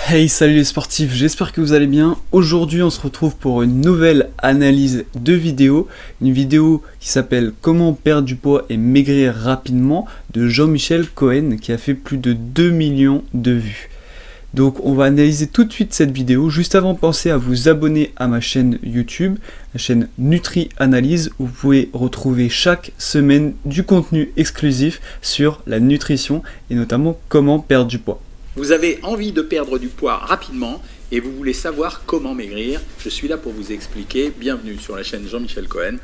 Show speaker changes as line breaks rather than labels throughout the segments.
Hey, salut les sportifs, j'espère que vous allez bien. Aujourd'hui on se retrouve pour une nouvelle analyse de vidéo. Une vidéo qui s'appelle Comment perdre du poids et maigrir rapidement de Jean-Michel Cohen qui a fait plus de 2 millions de vues. Donc on va analyser tout de suite cette vidéo. Juste avant, pensez à vous abonner à ma chaîne YouTube, la chaîne Nutri Analyse, où vous pouvez retrouver chaque semaine du contenu exclusif sur la nutrition et notamment comment perdre du poids.
Vous avez envie de perdre du poids rapidement et vous voulez savoir comment maigrir. Je suis là pour vous expliquer. Bienvenue sur la chaîne Jean-Michel Cohen.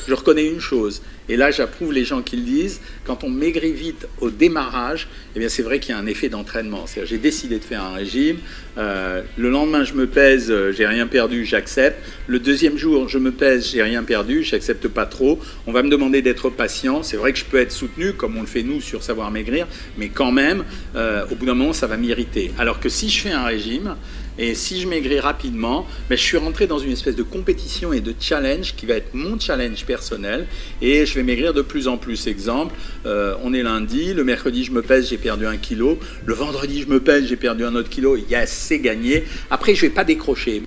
Je reconnais une chose, et là j'approuve les gens qui le disent, quand on maigrit vite au démarrage, eh bien c'est vrai qu'il y a un effet d'entraînement. C'est-à-dire j'ai décidé de faire un régime, le lendemain je me pèse, j'ai rien perdu, j'accepte. Le deuxième jour je me pèse, j'ai rien perdu, j'accepte pas trop. On va me demander d'être patient. C'est vrai que je peux être soutenu, comme on le fait nous sur Savoir Maigrir, mais quand même, au bout d'un moment ça va m'irriter. Alors que si je fais un régime, et si je maigris rapidement, je suis rentré dans une espèce de compétition et de challenge qui va être mon challenge personnel et je vais maigrir de plus en plus. Exemple, on est lundi, le mercredi je me pèse, j'ai perdu 1 kilo, le vendredi je me pèse, j'ai perdu un autre kilo, yes, c'est gagné. Après je ne vais pas décrocher.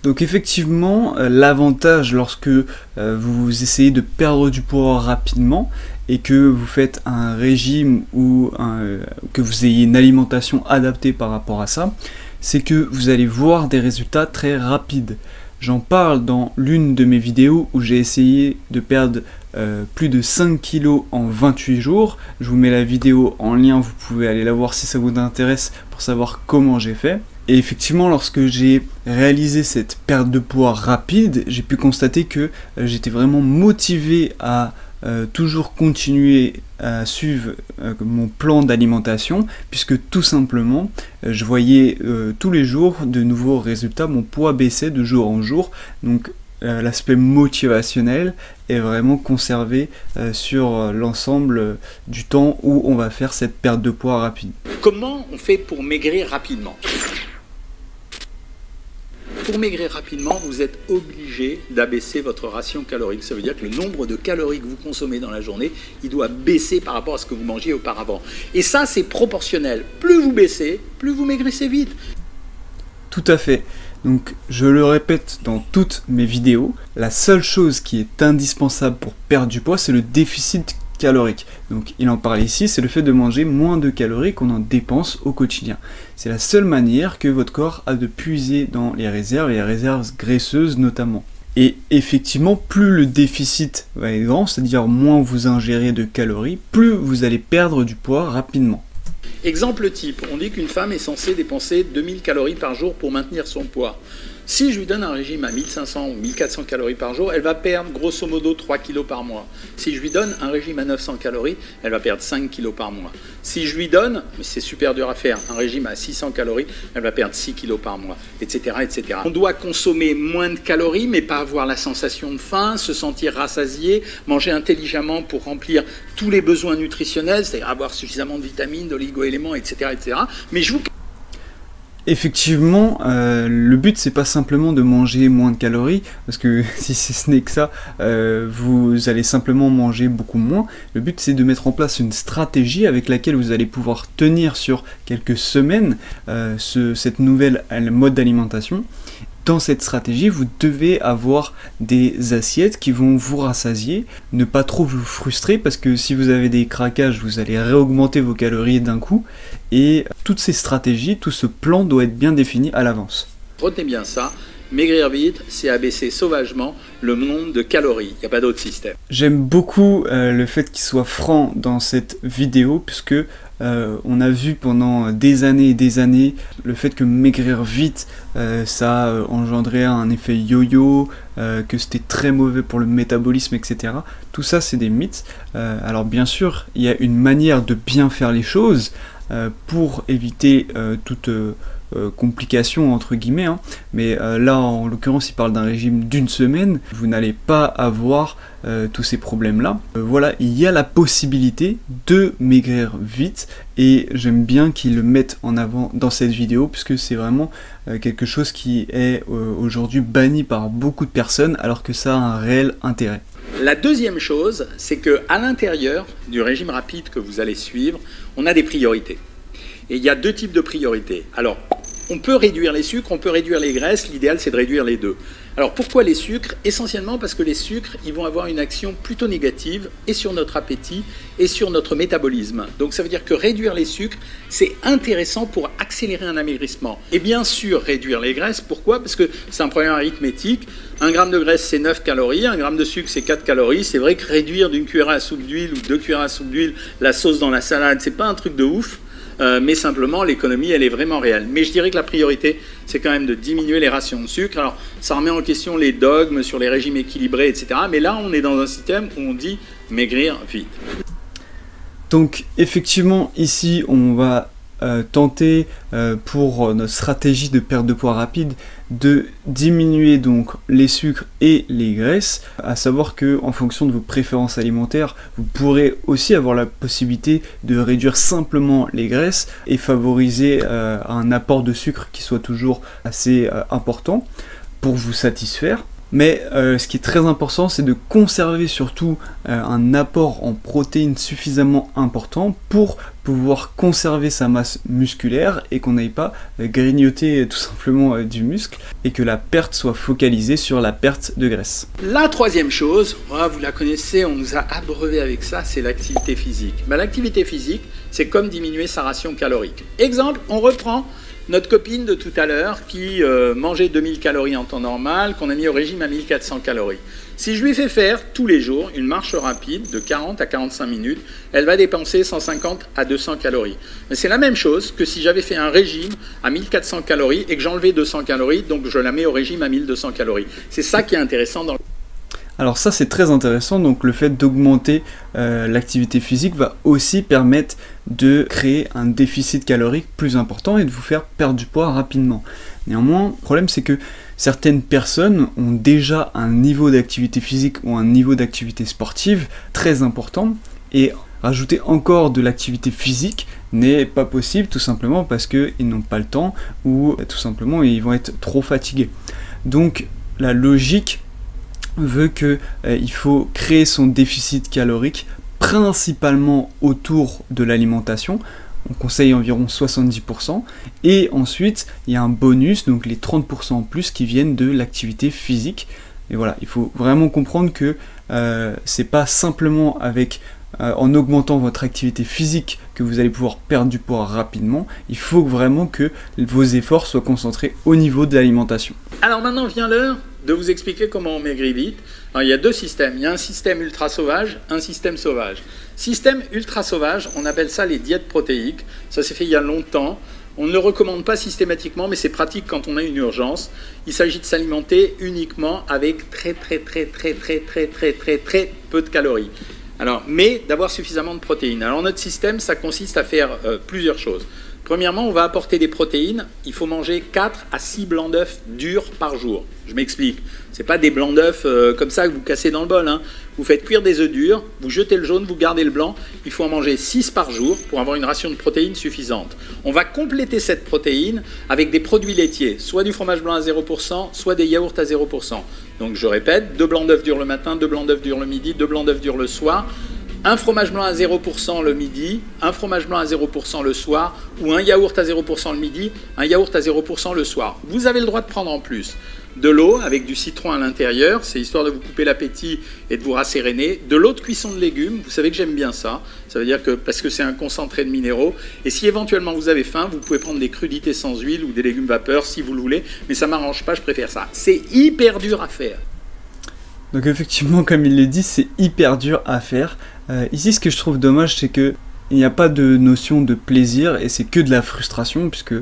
Donc effectivement, l'avantage lorsque vous essayez de perdre du poids rapidement et que vous faites un régime ou que vous ayez une alimentation adaptée par rapport à ça, c'est que vous allez voir des résultats très rapides. J'en parle dans l'une de mes vidéos où j'ai essayé de perdre plus de 5 kilos en 28 jours. Je vous mets la vidéo en lien, vous pouvez aller la voir si ça vous intéresse pour savoir comment j'ai fait. Et effectivement, lorsque j'ai réalisé cette perte de poids rapide, j'ai pu constater que j'étais vraiment motivé à toujours continuer à suivre mon plan d'alimentation, puisque tout simplement, je voyais tous les jours de nouveaux résultats, mon poids baissait de jour en jour, donc l'aspect motivationnel est vraiment conservé sur l'ensemble du temps où on va faire cette perte de poids rapide.
Comment on fait pour maigrir rapidement ? Pour maigrir rapidement, vous êtes obligé d'abaisser votre ration calorique. Ça veut dire que le nombre de calories que vous consommez dans la journée, il doit baisser par rapport à ce que vous mangiez auparavant. Et ça, c'est proportionnel. Plus vous baissez, plus vous maigrissez vite.
Tout à fait. Donc, je le répète dans toutes mes vidéos, la seule chose qui est indispensable pour perdre du poids, c'est le déficit calorique. Donc il en parle ici, c'est le fait de manger moins de calories qu'on en dépense au quotidien. C'est la seule manière que votre corps a de puiser dans les réserves graisseuses notamment. Et effectivement, plus le déficit va être grand, c'est-à-dire moins vous ingérez de calories, plus vous allez perdre du poids rapidement.
Exemple type, on dit qu'une femme est censée dépenser 2000 calories par jour pour maintenir son poids. Si je lui donne un régime à 1500 ou 1400 calories par jour, elle va perdre grosso modo 3 kg par mois. Si je lui donne un régime à 900 calories, elle va perdre 5 kg par mois. Si je lui donne, mais c'est super dur à faire, un régime à 600 calories, elle va perdre 6 kg par mois, etc., etc. On doit consommer moins de calories, mais pas avoir la sensation de faim, se sentir rassasié, manger intelligemment pour remplir tous les besoins nutritionnels, c'est-à-dire avoir suffisamment de vitamines, d'oligo-éléments, etc., etc. Mais je vous...
Effectivement, le but c'est pas simplement de manger moins de calories, parce que si ce n'est que ça, vous allez simplement manger beaucoup moins. Le but c'est de mettre en place une stratégie avec laquelle vous allez pouvoir tenir sur quelques semaines cette nouvelle mode d'alimentation. Dans cette stratégie, vous devez avoir des assiettes qui vont vous rassasier, ne pas trop vous frustrer parce que si vous avez des craquages, vous allez réaugmenter vos calories d'un coup. Et toutes ces stratégies, tout ce plan doit être bien défini à l'avance.
Retenez bien ça, maigrir vite, c'est abaisser sauvagement le nombre de calories. Il n'y a pas d'autre système.
J'aime beaucoup le fait qu'il soit franc dans cette vidéo puisque on a vu pendant des années et des années le fait que maigrir vite ça engendrait un effet yo-yo, que c'était très mauvais pour le métabolisme, etc. Tout ça c'est des mythes. Alors bien sûr il y a une manière de bien faire les choses pour éviter toute complications entre guillemets, hein. Mais là en l'occurrence il parle d'un régime d'une semaine, vous n'allez pas avoir tous ces problèmes là. Voilà, il y a la possibilité de maigrir vite et j'aime bien qu'ils le mettent en avant dans cette vidéo puisque c'est vraiment quelque chose qui est aujourd'hui banni par beaucoup de personnes alors que ça a un réel intérêt.
La deuxième chose, c'est qu'à l'intérieur du régime rapide que vous allez suivre, on a des priorités. Et il y a deux types de priorités. Alors, on peut réduire les sucres, on peut réduire les graisses, l'idéal c'est de réduire les deux. Alors pourquoi les sucres? Essentiellement parce que les sucres, ils vont avoir une action plutôt négative et sur notre appétit et sur notre métabolisme. Donc ça veut dire que réduire les sucres, c'est intéressant pour accélérer un amaigrissement. Et bien sûr, réduire les graisses, pourquoi? Parce que c'est un problème arithmétique. 1 gramme de graisse, c'est 9 calories, 1 gramme de sucre, c'est 4 calories. C'est vrai que réduire d'une cuillère à soupe d'huile ou 2 cuillères à soupe d'huile la sauce dans la salade, c'est pas un truc de ouf. Mais simplement, l'économie, elle est vraiment réelle. Mais je dirais que la priorité, c'est quand même de diminuer les rations de sucre. Alors, ça remet en question les dogmes sur les régimes équilibrés, etc. Mais là, on est dans un système où on dit maigrir vite.
Donc, effectivement, ici, on va tenter pour notre stratégie de perte de poids rapide de diminuer donc les sucres et les graisses, à savoir que en fonction de vos préférences alimentaires, vous pourrez aussi avoir la possibilité de réduire simplement les graisses et favoriser un apport de sucre qui soit toujours assez important pour vous satisfaire. Mais ce qui est très important, c'est de conserver surtout un apport en protéines suffisamment important pour pouvoir conserver sa masse musculaire et qu'on n'aille pas grignoter tout simplement du muscle et que la perte soit focalisée sur la perte de graisse.
La troisième chose, vous la connaissez, on nous a abreuvé avec ça, c'est l'activité physique. L'activité physique, c'est comme diminuer sa ration calorique. Exemple, on reprend notre copine de tout à l'heure qui mangeait 2000 calories en temps normal, qu'on a mis au régime à 1400 calories. Si je lui fais faire tous les jours une marche rapide de 40 à 45 minutes, elle va dépenser 150 à 200 calories. Mais c'est la même chose que si j'avais fait un régime à 1400 calories et que j'enlevais 200 calories, donc je la mets au régime à 1200 calories. C'est ça qui est intéressant dans le...
Alors ça c'est très intéressant, donc le fait d'augmenter l'activité physique va aussi permettre de créer un déficit calorique plus important et de vous faire perdre du poids rapidement. Néanmoins, le problème c'est que certaines personnes ont déjà un niveau d'activité physique ou un niveau d'activité sportive très important et rajouter encore de l'activité physique n'est pas possible tout simplement parce qu'ils n'ont pas le temps ou tout simplement ils vont être trop fatigués. Donc la logique veut qu'il faut créer son déficit calorique principalement autour de l'alimentation. On conseille environ 70% et ensuite il y a un bonus, donc les 30% en plus qui viennent de l'activité physique. Et voilà, il faut vraiment comprendre que c'est pas simplement avec en augmentant votre activité physique que vous allez pouvoir perdre du poids rapidement. Il faut vraiment que vos efforts soient concentrés au niveau de l'alimentation.
Alors maintenant vient l'heure de vous expliquer comment on maigrit vite. Alors, il y a deux systèmes. Il y a un système ultra sauvage, un système sauvage. Système ultra sauvage, on appelle ça les diètes protéiques. Ça s'est fait il y a longtemps. On ne le recommande pas systématiquement, mais c'est pratique quand on a une urgence. Il s'agit de s'alimenter uniquement avec très peu de calories. Alors, mais d'avoir suffisamment de protéines. Alors notre système, ça consiste à faire plusieurs choses. Premièrement, on va apporter des protéines. Il faut manger 4 à 6 blancs d'œufs durs par jour. Je m'explique. Ce n'est pas des blancs d'œufs comme ça que vous cassez dans le bol. Hein. Vous faites cuire des œufs durs, vous jetez le jaune, vous gardez le blanc. Il faut en manger 6 par jour pour avoir une ration de protéines suffisante. On va compléter cette protéine avec des produits laitiers, soit du fromage blanc à 0%, soit des yaourts à 0%. Donc je répète, 2 blancs d'œufs durs le matin, 2 blancs d'œufs durs le midi, 2 blancs d'œufs durs le soir. Un fromage blanc à 0% le midi, un fromage blanc à 0% le soir, ou un yaourt à 0% le midi, un yaourt à 0% le soir. Vous avez le droit de prendre en plus de l'eau avec du citron à l'intérieur, c'est histoire de vous couper l'appétit et de vous rasséréner, de l'eau de cuisson de légumes, vous savez que j'aime bien ça, ça veut dire que parce que c'est un concentré de minéraux, et si éventuellement vous avez faim, vous pouvez prendre des crudités sans huile ou des légumes vapeur si vous le voulez, mais ça m'arrange pas, je préfère ça. C'est hyper dur à faire.
Donc effectivement, comme il l'a dit, c'est hyper dur à faire. Ici, ce que je trouve dommage, c'est que il n'y a pas de notion de plaisir et c'est que de la frustration puisque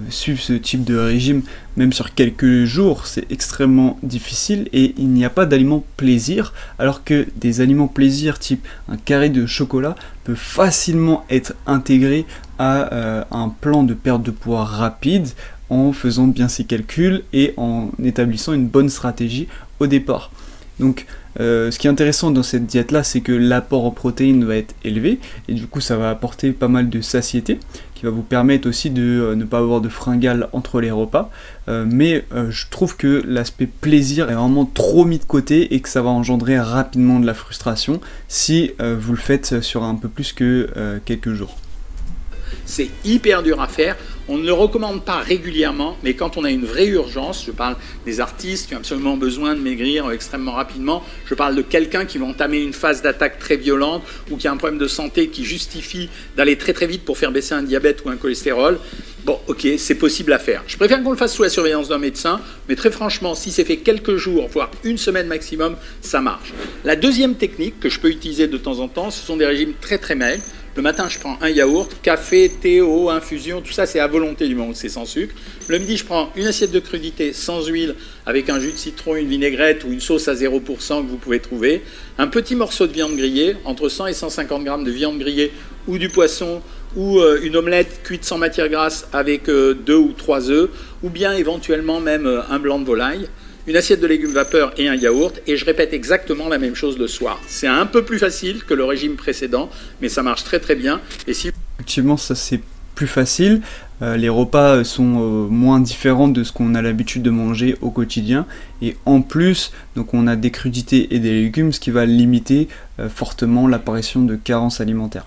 suivre ce type de régime, même sur quelques jours, c'est extrêmement difficile et il n'y a pas d'aliments plaisir alors que des aliments plaisir type un carré de chocolat peut facilement être intégré à un plan de perte de poids rapide en faisant bien ses calculs et en établissant une bonne stratégie au départ. Donc ce qui est intéressant dans cette diète là, c'est que l'apport en protéines va être élevé et du coup ça va apporter pas mal de satiété qui va vous permettre aussi de ne pas avoir de fringales entre les repas, mais je trouve que l'aspect plaisir est vraiment trop mis de côté et que ça va engendrer rapidement de la frustration si vous le faites sur un peu plus que quelques jours.
C'est hyper dur à faire, on ne le recommande pas régulièrement, mais quand on a une vraie urgence, je parle des artistes qui ont absolument besoin de maigrir extrêmement rapidement, je parle de quelqu'un qui va entamer une phase d'attaque très violente ou qui a un problème de santé qui justifie d'aller très très vite pour faire baisser un diabète ou un cholestérol. Bon, ok, c'est possible à faire. Je préfère qu'on le fasse sous la surveillance d'un médecin, mais très franchement, si c'est fait quelques jours, voire une semaine maximum, ça marche. La deuxième technique que je peux utiliser de temps en temps, ce sont des régimes très très maigres. Le matin, je prends un yaourt, café, thé, eau, infusion, tout ça, c'est à volonté du moment où c'est sans sucre. Le midi, je prends une assiette de crudité sans huile, avec un jus de citron, une vinaigrette ou une sauce à 0% que vous pouvez trouver. Un petit morceau de viande grillée, entre 100 et 150 grammes de viande grillée ou du poisson, ou une omelette cuite sans matière grasse avec 2 ou 3 œufs, ou bien éventuellement même un blanc de volaille, une assiette de légumes vapeur et un yaourt, et je répète exactement la même chose le soir. C'est un peu plus facile que le régime précédent, mais ça marche très très bien. Et si...
Effectivement, ça c'est plus facile, les repas sont moins différents de ce qu'on a l'habitude de manger au quotidien, et en plus, donc on a des crudités et des légumes, ce qui va limiter fortement l'apparition de carences alimentaires.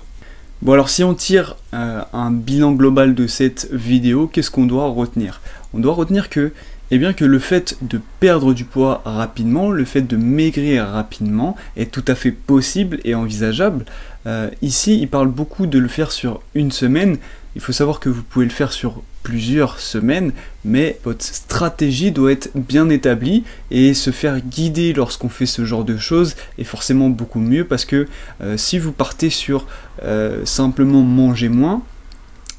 Bon, alors si on tire un bilan global de cette vidéo, qu'est-ce qu'on doit retenir? On doit retenir que, eh bien, que le fait de perdre du poids rapidement, le fait de maigrir rapidement est tout à fait possible et envisageable. Ici, il parle beaucoup de le faire sur une semaine. Il faut savoir que vous pouvez le faire sur plusieurs semaines, mais votre stratégie doit être bien établie et se faire guider lorsqu'on fait ce genre de choses est forcément beaucoup mieux, parce que si vous partez sur simplement manger moins,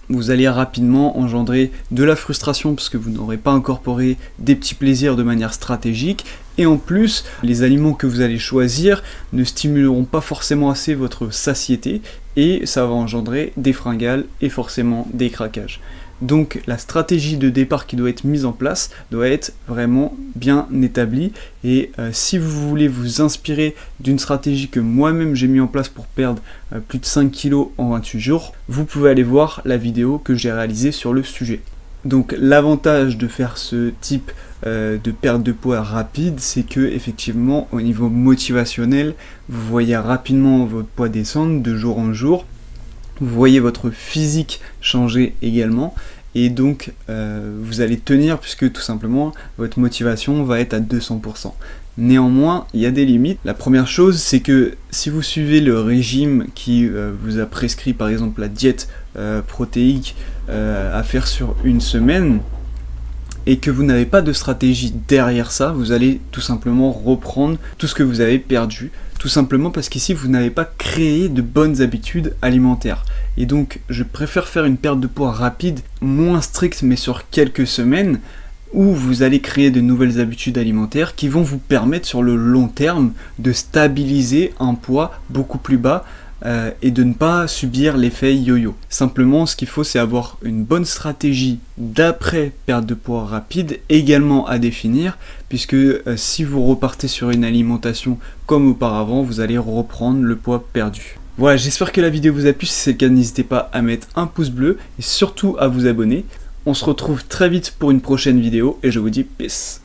vous allez rapidement engendrer de la frustration parce que vous n'aurez pas incorporé des petits plaisirs de manière stratégique, et en plus, les aliments que vous allez choisir ne stimuleront pas forcément assez votre satiété et ça va engendrer des fringales et forcément des craquages. Donc la stratégie de départ qui doit être mise en place doit être vraiment bien établie, et si vous voulez vous inspirer d'une stratégie que moi-même j'ai mis en place pour perdre plus de 5 kg en 28 jours, vous pouvez aller voir la vidéo que j'ai réalisée sur le sujet. Donc l'avantage de faire ce type de perte de poids rapide, c'est que effectivement au niveau motivationnel, vous voyez rapidement votre poids descendre de jour en jour. Vous voyez votre physique changer également, et donc vous allez tenir puisque tout simplement votre motivation va être à 200%. Néanmoins, il y a des limites. La première chose, c'est que si vous suivez le régime qui vous a prescrit par exemple la diète protéique à faire sur une semaine, et que vous n'avez pas de stratégie derrière ça, vous allez tout simplement reprendre tout ce que vous avez perdu, tout simplement parce qu'ici vous n'avez pas créé de bonnes habitudes alimentaires. Et donc je préfère faire une perte de poids rapide, moins stricte mais sur quelques semaines, où vous allez créer de nouvelles habitudes alimentaires qui vont vous permettre sur le long terme de stabiliser un poids beaucoup plus bas, et de ne pas subir l'effet yo-yo. Simplement, ce qu'il faut, c'est avoir une bonne stratégie d'après perte de poids rapide également à définir, puisque si vous repartez sur une alimentation comme auparavant, vous allez reprendre le poids perdu. Voilà, j'espère que la vidéo vous a plu. Si c'est le cas, n'hésitez pas à mettre un pouce bleu et surtout à vous abonner. On se retrouve très vite pour une prochaine vidéo et je vous dis peace.